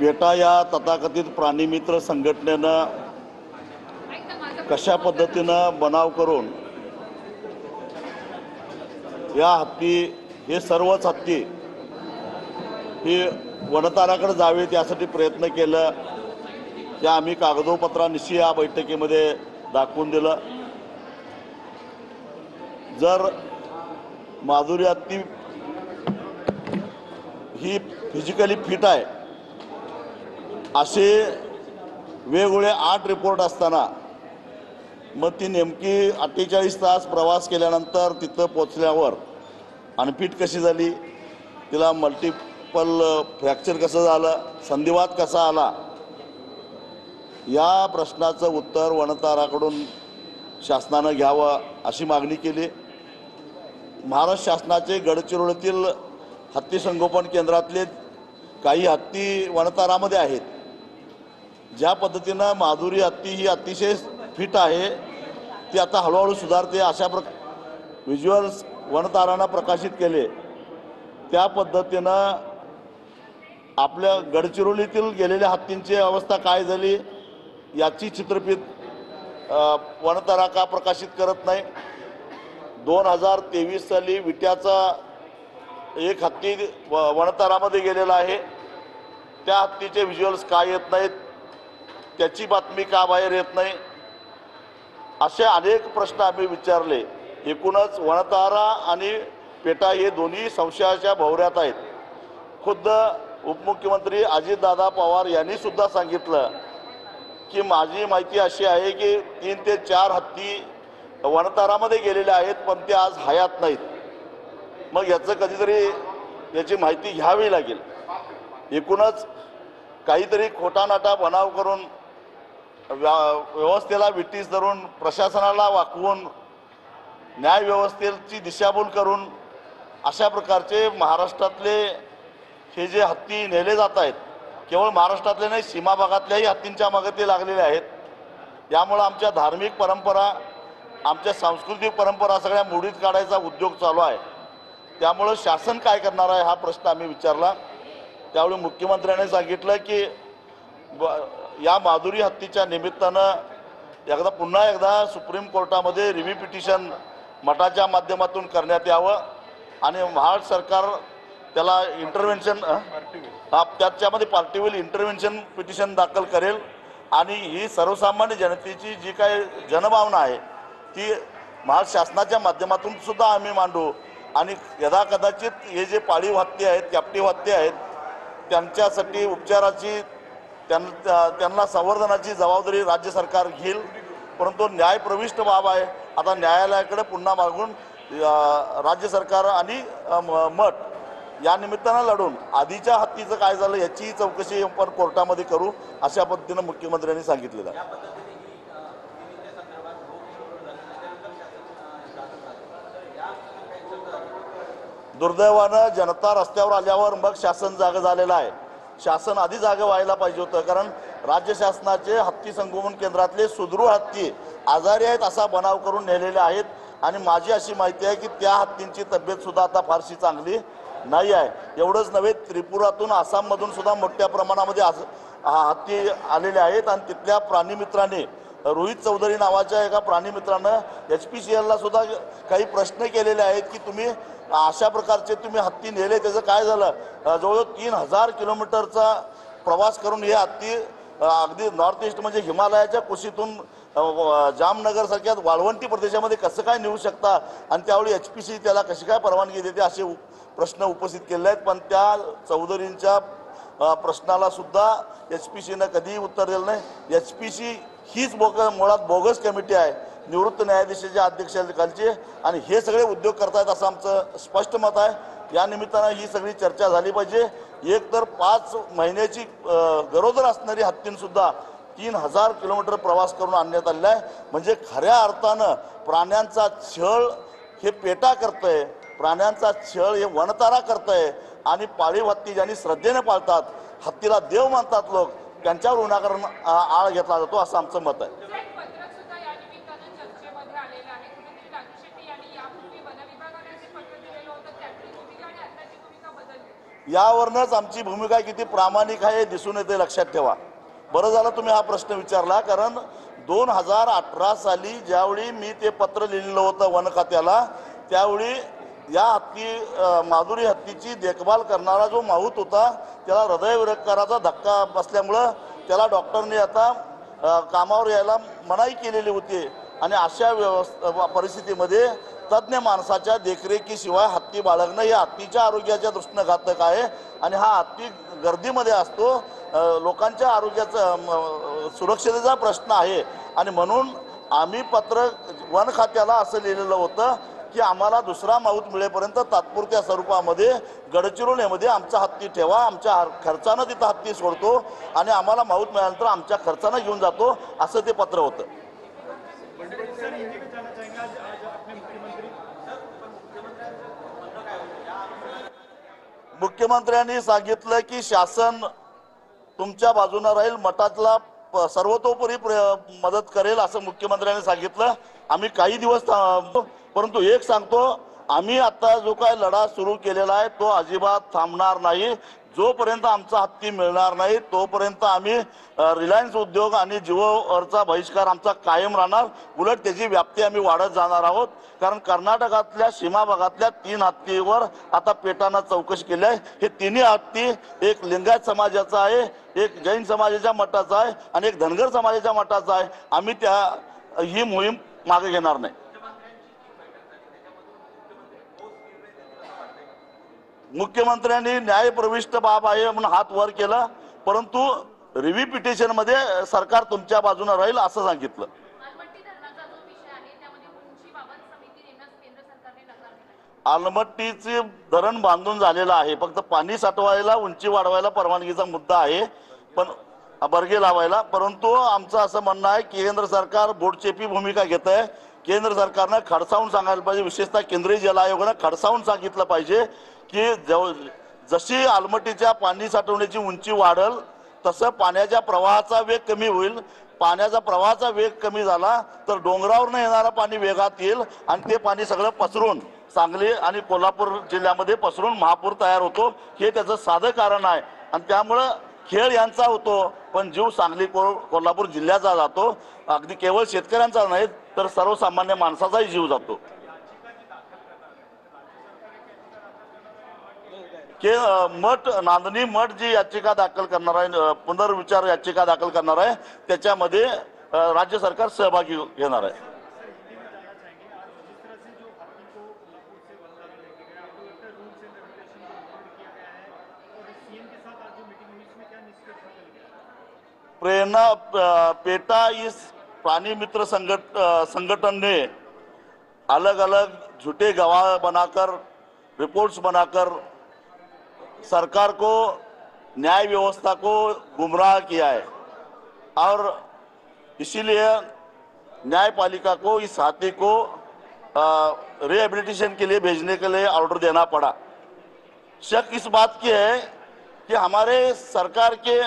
PETA या तथाकथित प्राणीमित्र संघटनेनं कशा पद्धतीनं बनाव करून या हत्ती हे सर्वच हत्ती हे वनताराकडे जावेत यासाठी प्रयत्न केलं ते आम्ही कागदोपत्रानिशी या बैठकीमध्ये दाखवून दिलं। जर माधुरी हत्ती ही फिजिकली फिट आहे असे वेगवेगळे 8 रिपोर्ट असताना मग ती नेमकी 48 तास प्रवास केल्यानंतर तिथं पोचल्यावर अनफिट कशी झाली, तिला मल्टिपल फ्रॅक्चर कसं झालं, संधिवात कसा आला, या प्रश्नाचं उत्तर वनताराकडून शासनानं घ्यावं अशी मागणी केली। महाराष्ट्र शासनाचे गडचिरोलीतील हत्ती संगोपन केंद्रातले काही हत्ती वनतारामध्ये आहेत। ज्या पद्धतीनं माधुरी हत्ती ही अतिशय फिट आहे ती आता हळूहळू सुधारते अशा व्हिज्युअल्स वनतारानं प्रकाशित केले। त्या पद्धतीनं आपल्या गडचिरोलीतील गेलेल्या हत्तींची अवस्था काय झाली याची चित्रफित वनतारा का प्रकाशित करत नाही। 2023 साली विट्याचा एक हत्ती वनतारामध्ये गेलेला आहे, त्या हत्तीचे व्हिज्युअल्स का येत नाहीत, त्याची बातमी का बाहेर येत नाही, असे अनेक प्रश्न आम्ही विचारले। एकूणच वनतारा आणि पेटा हे दोन्ही संशयाच्या भोवऱ्यात आहेत। खुद्द उपमुख्यमंत्री अजितदादा पवार यांनी सुद्धा सांगितलं की माझी माहिती अशी आहे की 3 ते 4 हत्ती वनतारामध्ये गेलेले आहेत पण ते आज हयात नाहीत। मग याचं कधीतरी याची माहिती घ्यावी लागेल। एकूणच काहीतरी खोटानाटा बनाव करून व्यवस्थेला विटीस धरून प्रशासनाला वाकवून न्याय व्यवस्थेची दिशाभूल करून अशा प्रकारचे महाराष्ट्रातले हे जे हत्ती नेले जात आहेत, केवळ महाराष्ट्रातले नाही सीमा भागातल्याही हत्तींच्या मागे ते लागलेले आहेत। यामुळे आमच्या धार्मिक परंपरा, आमच्या सांस्कृतिक परंपरा सगळ्या मोडीत काढायचा उद्योग चालू आहे। त्यामुळे शासन काय करणार आहे हा प्रश्न आम्ही विचारला। त्यावेळी मुख्यमंत्र्यांनी सांगितलं की या माधुरी हत्तीच्या निमित्तानं पुन्हा एकदा सुप्रीम कोर्टामध्ये रिव्ह्यू पिटिशन मठाच्या माध्यमातून करण्यात यावं आणि महाराष्ट्र सरकार त्याला इंटरव्हेन्शन त्याच्यामध्ये पार्टीवेल इंटरव्हेन्शन पिटिशन दाखल करेल आणि ही सर्वसामान्य जनतेची जी काही जनभावना आहे ती महाराष्ट्र शासनाच्या माध्यमातून सुद्धा आम्ही मांडू आणि यदाकदाचित हे जे पाळीव हत्ती आहेत, कॅप्टिव्ह हत्ती आहेत, त्यांच्यासाठी उपचाराची त्यांना संवर्धनाची जबाबदारी राज्य सरकार घेईल। परंतु न्यायप्रविष्ट बाब आहे, आता न्यायालयाकडे पुन्हा मागून राज्य सरकार आणि मठ या निमित्तानं लढून आधीच्या हत्तीचं काय झालं याची चौकशी आपण कोर्टामध्ये करू अशा पद्धतीनं मुख्यमंत्र्यांनी सांगितलेलं आहे। दुर्दैवानं जनता रस्त्यावर आल्यावर मग शासन जागं झालेलं आहे। शासन आधी जागं व्हायला पाहिजे होतं, कारण राज्य शासनाचे हत्ती संगोपन केंद्रातले सुदृढ हत्ती आजारी आहेत असा बनाव करून नेलेले आहेत आणि माझी अशी माहिती आहे की त्या हत्तींची तब्येत सुद्धा आता फारशी चांगली नाही आहे। एवढंच नव्हे, त्रिपुरातून आसाममधून सुद्धा मोठ्या प्रमाणामध्ये हत्ती आलेले आहेत आणि तिथल्या प्राणीमित्रांनी रोहित चौधरी नावाच्या एका प्राणीमित्रानं HPCL सुद्धा काही प्रश्न केलेले आहेत की तुम्ही अशा प्रकारचे तुम्ही हत्ती नेले, त्याचं काय झालं। जवळजवळ 3000 किलोमीटरचा प्रवास करून हे हत्ती अगदी नॉर्थ ईस्ट म्हणजे हिमालयाच्या कुशीतून जामनगरसारख्या वाळवंटी प्रदेशामध्ये कसं काय नेऊ शकता आणि त्यावेळी HPC त्याला कशी काय परवानगी देते असे प्रश्न उपस्थित केले आहेत। पण त्या चौधरींच्या प्रश्नाला सुद्धा HPCनं कधीही उत्तर दिलं नाही। HPC हीच मुळात बोगस कमिटी आहे निवृत्त न्यायाधीशाच्या अध्यक्षतेखालची आणि हे सगळे उद्योग करतायत असं आमचं स्पष्ट मत आहे। या निमित्तानं ही सगळी चर्चा झाली पाहिजे। एक तर 5 महिन्याची गरोदर असणारी हत्तींसुद्धा 3000 किलोमीटर प्रवास करून आणण्यात आलेला आहे। म्हणजे खऱ्या अर्थानं प्राण्यांचा छळ हे पेटा करतंय, प्राण्यांचा छळ हे वनतारा करतंय आणि पाळीव हत्ती ज्यांनी श्रद्धेने पाळतात, हत्तीला देव मानतात लोक, त्यांच्यावर उन्हाकरण आळ घेतला जातो असं आमचं मत आहे। यावरूनच आमची भूमिका किती प्रामाणिक आहे हे दिसून येते, लक्षात ठेवा। बरं झालं तुम्ही हा प्रश्न विचारला, कारण 2018 साली ज्यावेळी मी ते पत्र लिहिलेलं होतं वन खात्याला, त्यावेळी या माधुरी हत्तीची देखभाल करणारा जो माहूत होता त्याला हृदयविकाराचा धक्का बसल्यामुळं त्याला डॉक्टरने आता कामावर यायला मनाई केलेली होती आणि अशा परिस्थितीमध्ये तज्ज्ञ माणसाच्या देखरेखीशिवाय हत्ती बाळगणं हे हत्तीच्या आरोग्याच्या दृष्टीनं घातक आहे आणि हा हत्ती गर्दीमध्ये असतो, लोकांच्या आरोग्याचा सुरक्षतेचा प्रश्न आहे आणि म्हणून आम्ही पत्र वन खात्याला असं लिहिलेलं होतं की आम्हाला दुसरा माऊत मिळेपर्यंत तात्पुरत्या स्वरूपामध्ये गडचिरोलीमध्ये आमचा हत्ती ठेवा, आमच्या खर्चानं तिथं हत्ती सोडतो आणि आम्हाला माऊत मिळाल्यानंतर आमच्या खर्चानं घेऊन जातो, असं ते पत्र होतं। मुख्यमंत्र्यांनी सांगितलं की शासन तुमच्या बाजूने राहील, मठातला सर्वतोपरी मदत करेल असं मुख्यमंत्र्यांनी सांगितलं। आम्ही काही दिवस परंतु एक सांगतो, आम्ही आता जो काय लढा सुरू केलेला आहे तो अजिबात थांबणार नाही। जोपर्यंत आमचा हत्ती मिळणार नाही तोपर्यंत आम्ही रिलायन्स उद्योग आणि जिओवरचा बहिष्कार आमचा कायम राहणार, उलट त्याची व्याप्ती आम्ही वाढत जाणार आहोत। कारण कर्नाटकातल्या सीमा भागातल्या 3 हत्तीवर आता पेटानं चौकशी केली आहे। हे तिन्ही हत्ती एक लिंगायत समाजाचा आहे, एक जैन समाजाच्या मठाचा आहे आणि एक धनगर समाजाच्या मठाचा आहे। आम्ही ही मोहीम मागे घेणार नाही। मुख्यमंत्र्यांनी न्यायप्रविष्ट बाब आहे म्हणून हात वर केला, परंतु रिव्ह्यू पिटिशन मध्ये सरकार तुमच्या बाजूने राहील असं सांगितलं। आलमट्टीचे धरण बांधून झालेलं आहे, फक्त पाणी साठवायला उंची वाढवायला परवानगीचा मुद्दा आहे, पण बर्गे लावायला। परंतु आमचं असं म्हणणं आहे की केंद्र सरकार बोटचेपी भूमिका घेत आहे। केंद्र सरकारनं खडसावून सांगायला पाहिजे, विशेषतः केंद्रीय जल आयोगानं खडसावून सांगितलं पाहिजे की जशी आलमट्टीच्या पाणी साठवण्याची उंची वाढेल तसं पाण्याच्या प्रवाहाचा वेग कमी होईल। पाण्याचा प्रवाहाचा वेग कमी झाला तर डोंगरावरून येणारा पाणी वेगात येईल आणि ते पाणी सगळं पसरून सांगली आणि कोल्हापूर जिल्ह्यामध्ये पसरून महापूर तयार होतो। हे त्याचं साधं कारण आहे आणि त्यामुळं खेळ यांचा होतो पण जीव सांगली कोल्हापूर जिल्ह्याचा जातो, अगदी केवळ शेतकऱ्यांचा नाही तर सर्वसामान्य माणसाचाही जीव जातो। के मठ नांदणी मठ जी याचिका दाखल करणार आहे, पुनर्विचार याचिका दाखल करणार आहे, त्याच्यामध्ये राज्य सरकार सहभागी घेणार आहे। प्रेरणा पेटा इस प्राणी मित्र संगठन ने अलग अलग झूठे गवाह बनाकर रिपोर्ट्स बनाकर सरकार को न्याय व्यवस्था को गुमराह किया है और इसीलिए न्यायपालिका को इस हाथी को रिहेबिलिटेशन के लिए भेजने के लिए ऑर्डर देना पड़ा। शक इस बात की है कि हमारे सरकार के